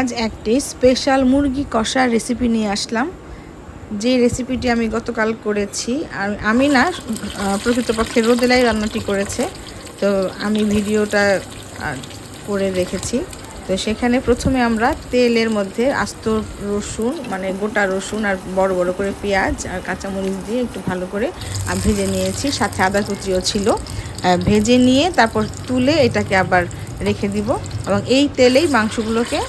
আজ একটি স্পেশাল মুরগি কষার রেসিপি নিয়ে আসলাম। যে রেসিপিটি আমি গতকাল করেছি, আর আমি না, প্রকৃতপক্ষে রোদেলাই রান্নাটি করেছে। তো আমি ভিডিওটা করে রেখেছি। তো সেখানে প্রথমে আমরা তেলের মধ্যে আস্ত রসুন, মানে গোটা রসুন আর বড় বড় করে পেঁয়াজ আর কাঁচামরিচ দিয়ে একটু ভালো করে ভেজে নিয়েছি। সাথে আদা কুচিও ছিল। ভেজে নিয়ে তারপর তুলে এটাকে আবার রেখে দিব এবং এই তেলেই মাংসগুলোকে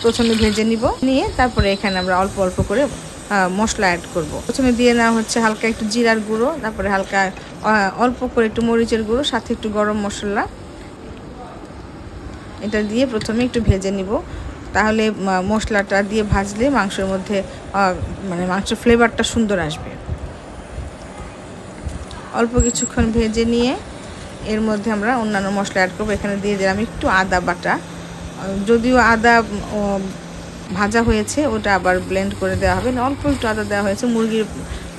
প্রথমে ভেজে নিয়ে তারপরে এখানে আমরা অল্প অল্প করে মশলা অ্যাড করব। প্রথমে দিয়ে নেওয়া হচ্ছে হালকা একটু জিরার গুঁড়ো, তারপরে হালকা অল্প করে একটু মরিচের গুঁড়ো, সাথে একটু গরম মশলা। এটা দিয়ে প্রথমে একটু ভেজে নিব। তাহলে মশলাটা দিয়ে ভাজলে মাংসের মধ্যে মানে মাংসের ফ্লেভারটা সুন্দর আসবে। অল্প কিছুক্ষণ ভেজে নিয়ে এর মধ্যে আমরা অন্যান্য মশলা অ্যাড করবো। এখানে দিয়ে দিলাম একটু আদা বাটা। যদিও আদা ভাজা হয়েছে, ওটা আবার ব্লেন্ড করে দেওয়া হবে। অল্প একটু আদা দেওয়া হয়েছে, মুরগির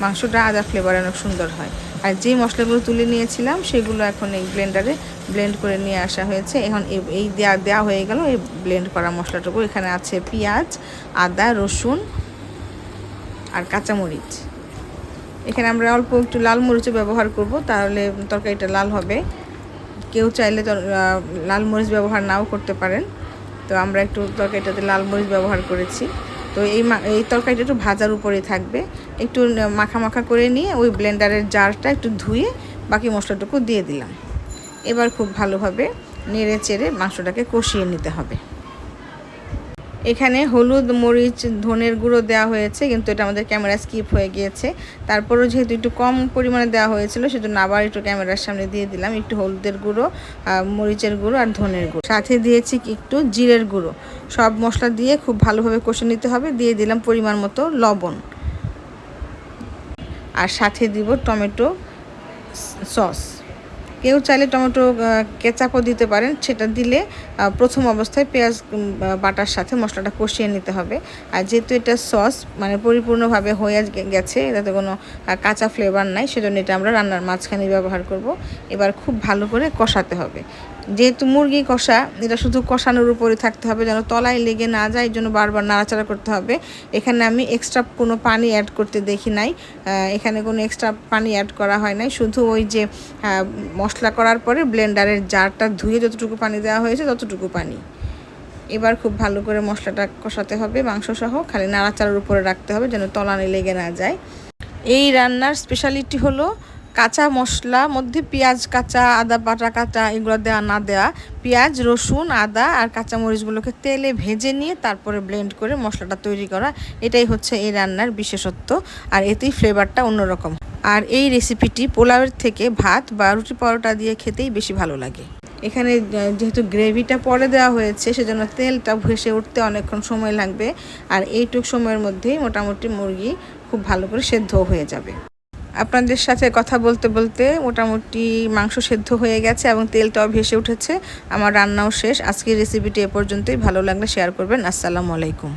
মাংসটা আদা ফ্লেভার অনেক সুন্দর হয়। আর যেই মশলাগুলো তুলে নিয়েছিলাম সেগুলো এখন এই ব্লেন্ডারে ব্লেন্ড করে নিয়ে আসা হয়েছে। এখন এই দেওয়া হয়ে গেল এই ব্লেন্ড করা মশলাটুকু। এখানে আছে পেঁয়াজ, আদা, রসুন আর কাঁচামরিচ। এখানে আমরা অল্প একটু লাল মরিচও ব্যবহার করব, তাহলে তরকারিটা লাল হবে। কেউ চাইলে লাল মরিচ ব্যবহার নাও করতে পারেন। তো আমরা একটু তরকারিটাতে লাল মরিচ ব্যবহার করেছি। তো এই তরকারিটা একটু ভাজার উপরেই থাকবে। একটু মাখা মাখা করে নিয়ে ওই ব্লেন্ডারের জারটা একটু ধুয়ে বাকি মশলাটুকু দিয়ে দিলাম। এবার খুব ভালোভাবে নেড়ে চেড়ে মাংসটাকে কষিয়ে নিতে হবে। এখানে হলুদ, মরিচ, ধনের গুঁড়ো দেওয়া হয়েছে, কিন্তু এটা আমাদের ক্যামেরা স্কিপ হয়ে গিয়েছে। তারপরেও যেহেতু একটু কম পরিমাণে দেওয়া হয়েছিল, সেজন্য আবার একটু ক্যামেরার সামনে দিয়ে দিলাম একটু হলুদের গুঁড়ো, মরিচের গুঁড়ো আর ধনের গুঁড়ো। সাথে দিয়েছি একটু জিরের গুঁড়ো। সব মশলা দিয়ে খুব ভালোভাবে কষে নিতে হবে। দিয়ে দিলাম পরিমাণ মতো লবণ, আর সাথে দিব টমেটো সস। কেউ চাইলে টমেটো কেচাপও দিতে পারেন। সেটা দিলে প্রথম অবস্থায় পেঁয়াজ বাটার সাথে মশলাটা কষিয়ে নিতে হবে। আর যেহেতু এটা সস, মানে পরিপূর্ণভাবে হয়ে গেছে, এটাতে কোনো কাঁচা ফ্লেভার নাই, সেজন্য এটা আমরা রান্নার মাঝখানে ব্যবহার করব। এবার খুব ভালো করে কষাতে হবে। যেহেতু মুরগি কষা, এটা শুধু কষানোর উপরে থাকতে হবে, যেন তলায় লেগে না যায়, এই জন্য বারবার নাড়াচাড়া করতে হবে। এখানে আমি এক্সট্রা কোনো পানি অ্যাড করতে দেখি নাই। এখানে কোনো এক্সট্রা পানি অ্যাড করা হয় নাই। শুধু ওই যে মশলা করার পরে ব্লেন্ডারের জারটা ধুয়ে যতটুকু পানি দেওয়া হয়েছে ততটুকু পানি। এবার খুব ভালো করে মশলাটা কষাতে হবে, মাংস সহ। খালি নাড়াচাড়ার উপরে রাখতে হবে যেন তলানি লেগে না যায়। এই রান্নার স্পেশালিটি হলো কাঁচা মশলা মধ্যে পেঁয়াজ কাঁচা, আদা বাটা কাঁচা, এগুলো দেওয়া না দেওয়া। পেঁয়াজ, রসুন, আদা আর কাঁচামরিচগুলোকে তেলে ভেজে নিয়ে তারপরে ব্লেন্ড করে মশলাটা তৈরি করা। এটাই হচ্ছে এই রান্নার বিশেষত্ব, আর এতেই ফ্লেভারটা অন্যরকম। আর এই রেসিপিটি পোলাওয়ের থেকে ভাত বা রুটি পরোটা দিয়ে খেতেই বেশি ভালো লাগে। এখানে যেহেতু গ্রেভিটা পরে দেওয়া হয়েছে, সেজন্য তেলটা ভেসে উঠতে অনেকক্ষণ সময় লাগবে। আর এইটুক সময়ের মধ্যেই মোটামুটি মুরগি খুব ভালো করে সেদ্ধ হয়ে যাবে। আপনাদের সাথে কথা বলতে বলতে মোটামুটি মাংস সেদ্ধ হয়ে গেছে এবং তেলটাও ভেসে উঠেছে। আমার রান্নাও শেষ। আজকের রেসিপিটি এ পর্যন্তই। ভালো লাগলে শেয়ার করবেন। আসসালামু আলাইকুম।